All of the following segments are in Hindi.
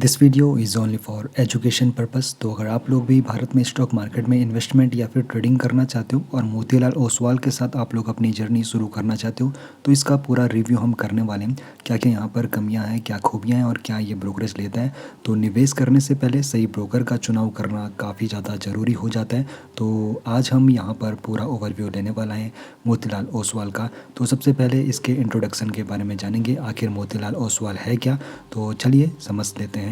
This video is only for education purpose. तो अगर आप लोग भी भारत में स्टॉक मार्केट में इन्वेस्टमेंट या फिर ट्रेडिंग करना चाहते हो और मोतीलाल ओसवाल के साथ आप लोग अपनी जर्नी शुरू करना चाहते हो तो इसका पूरा रिव्यू हम करने वाले हैं। क्या क्या यहाँ पर कमियाँ हैं, क्या खूबियाँ हैं और क्या ये ब्रोकरेज लेता है। तो निवेश करने से पहले सही ब्रोकर का चुनाव करना काफ़ी ज़्यादा ज़रूरी हो जाता है। तो आज हम यहाँ पर पूरा ओवरव्यू लेने वाला है मोतीलाल ओसवाल का। तो सबसे पहले इसके इंट्रोडक्शन के बारे में जानेंगे, आखिर मोतीलाल ओसवाल है क्या। तो चलिए समझ लेते हैं।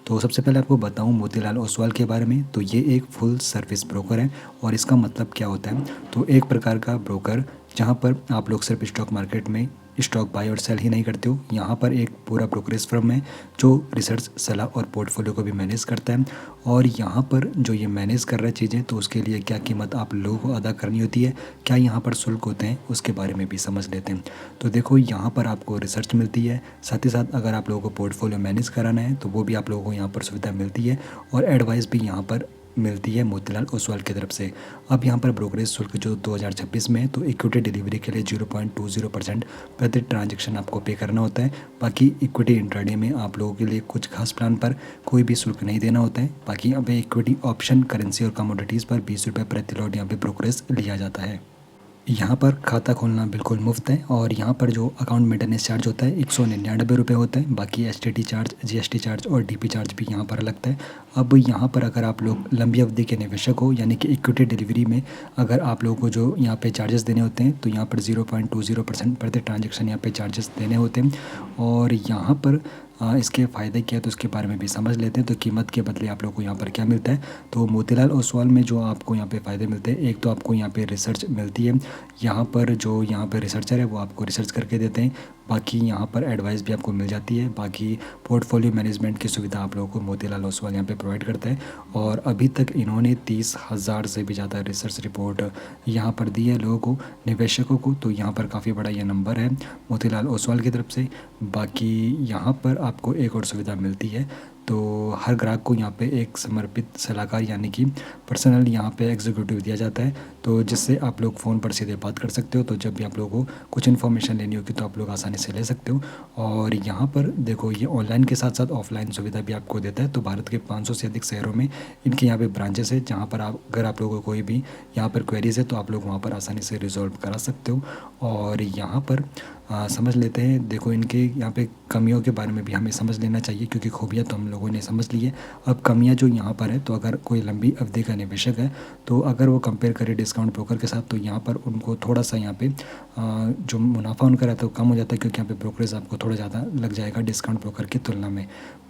तो सबसे पहले आपको बताऊं मोतीलाल ओसवाल के बारे में, तो ये एक फुल सर्विस ब्रोकर है। और इसका मतलब क्या होता है, तो एक प्रकार का ब्रोकर जहां पर आप लोग सिर्फ स्टॉक मार्केट में स्टॉक बाय और सेल ही नहीं करते हो। यहाँ पर एक पूरा ब्रोकरेज फर्म है जो रिसर्च, सलाह और पोर्टफोलियो को भी मैनेज करता है। और यहाँ पर जो ये मैनेज कर रहा है चीज़ें, तो उसके लिए क्या कीमत आप लोगों को अदा करनी होती है, क्या यहाँ पर शुल्क होते हैं, उसके बारे में भी समझ लेते हैं। तो देखो यहाँ पर आपको रिसर्च मिलती है, साथ ही साथ अगर आप लोगों को पोर्टफोलियो मैनेज कराना है तो वो भी आप लोगों को यहाँ पर सुविधा मिलती है। और एडवाइस भी यहाँ पर मिलती है मोतीलाल ओसवाल की तरफ से। अब यहाँ पर ब्रोकरेज शुल्क जो 2026 में है, तो इक्विटी डिलीवरी के लिए 0.20% प्रति ट्रांजैक्शन आपको पे करना होता है। बाकी इक्विटी इंट्राडे में आप लोगों के लिए कुछ खास प्लान पर कोई भी शुल्क नहीं देना होता है। बाकी अब इक्विटी ऑप्शन, करेंसी और कमोडिटीज़ पर 20 रुपये प्रति लॉट यहाँ पे ब्रोकरेज लिया जाता है। यहाँ पर खाता खोलना बिल्कुल मुफ्त है और यहाँ पर जो अकाउंट मेंटेनेंस चार्ज होता है 199 रुपये होता है। बाकी एसटीटी चार्ज, जीएसटी चार्ज और डीपी चार्ज भी यहाँ पर लगता है। अब यहाँ पर अगर आप लोग लंबी अवधि के निवेशक हो, यानी कि इक्विटी डिलीवरी में अगर आप लोगों को जो यहाँ पे चार्जेस देने होते हैं, तो यहाँ पर 0.20% प्रति ट्रांजेक्शन यहाँ पे चार्जेस देने होते हैं। और यहाँ पर इसके फ़ायदे क्या है तो उसके बारे में भी समझ लेते हैं। तो कीमत के बदले आप लोगों को यहाँ पर क्या मिलता है, तो मोतीलाल ओसवाल में जो आपको यहाँ पे फ़ायदे मिलते हैं, एक तो आपको यहाँ पे रिसर्च मिलती है। यहाँ पर जो यहाँ पे रिसर्चर है वो आपको रिसर्च करके देते हैं। बाकी यहाँ पर एडवाइस भी आपको मिल जाती है। बाकी पोर्टफोलियो मैनेजमेंट की सुविधा आप लोगों को मोतीलाल ओसवाल यहाँ पे प्रोवाइड करता है। और अभी तक इन्होंने 30,000 से भी ज़्यादा रिसर्च रिपोर्ट यहाँ पर दी है लोगों को, निवेशकों को। तो यहाँ पर काफ़ी बड़ा ये नंबर है मोतीलाल ओसवाल की तरफ से। बाकी यहाँ पर आपको एक और सुविधा मिलती है, तो हर ग्राहक को यहाँ पे एक समर्पित सलाहकार यानी कि पर्सनल यहाँ पे एग्जीक्यूटिव दिया जाता है, तो जिससे आप लोग फ़ोन पर सीधे बात कर सकते हो। तो जब भी आप लोगों को कुछ इन्फॉर्मेशन लेनी होगी तो आप लोग आसानी से ले सकते हो। और यहाँ पर देखो ये ऑनलाइन के साथ साथ ऑफलाइन सुविधा भी आपको देता है। तो भारत के 500 से अधिक शहरों में इनके यहाँ पे ब्रांचेस है, जहाँ पर आप अगर आप लोगों को कोई भी यहाँ पर क्वेरीज है तो आप लोग वहाँ पर आसानी से रिजॉल्व करा सकते हो। और यहाँ पर समझ लेते हैं। देखो इनके यहाँ पे कमियों के बारे में भी हमें समझ लेना चाहिए, क्योंकि खूबियाँ तो हम लोगों ने समझ ली है। अब कमियाँ जो यहाँ पर है, तो अगर कोई लंबी अवधि का निवेशक है तो अगर वो कंपेयर करे डिस्काउंट ब्रोकर के साथ, तो यहाँ पर उनको थोड़ा सा यहाँ पे जो मुनाफा उनका रहता है वो कम हो जाता है, क्योंकि यहाँ पे ब्रोकरेज आपको थोड़ा ज़्यादा लग जाएगा डिस्काउंट ब्रोकर की तुलना में।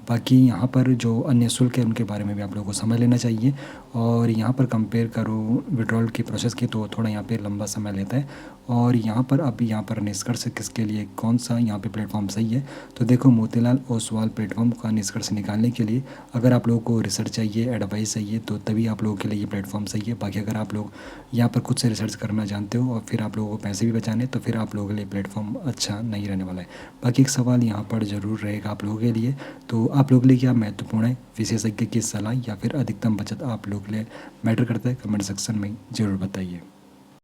बाकी यहाँ पर जो अन्य शुल्क है उनके बारे में भी आप लोगों को समझ लेना चाहिए। और यहाँ पर कंपेयर करो विड्रॉल की प्रोसेस की, तो थोड़ा यहाँ पे लंबा समय लेता है। और यहाँ पर अब यहाँ पर निष्कर्ष किसके लिए कौन सा यहाँ पे प्लेटफॉर्म सही है, तो देखो मोतीलाल ओसवाल प्लेटफॉर्म का निष्कर्ष निकालने के लिए अगर आप लोगों को रिसर्च चाहिए, एडवाइस चाहिए, तो तभी आप लोगों के लिए ये प्लेटफॉर्म सही है। बाकी अगर आप लोग यहाँ पर खुद से रिसर्च करना जानते हो और फिर आप लोगों को पैसे भी बचाने, तो फिर आप लोगों के लिए प्लेटफॉर्म अच्छा नहीं रहने वाला है। बाकी एक सवाल यहाँ पर ज़रूर रहेगा आप लोगों के लिए, तो आप लोगों के लिए क्या महत्वपूर्ण है, विशेषज्ञ की सलाह या फिर अधिकतम बचत आप लोगों के लिए मैटर करता है, कमेंट सेक्शन में ज़रूर बताइए।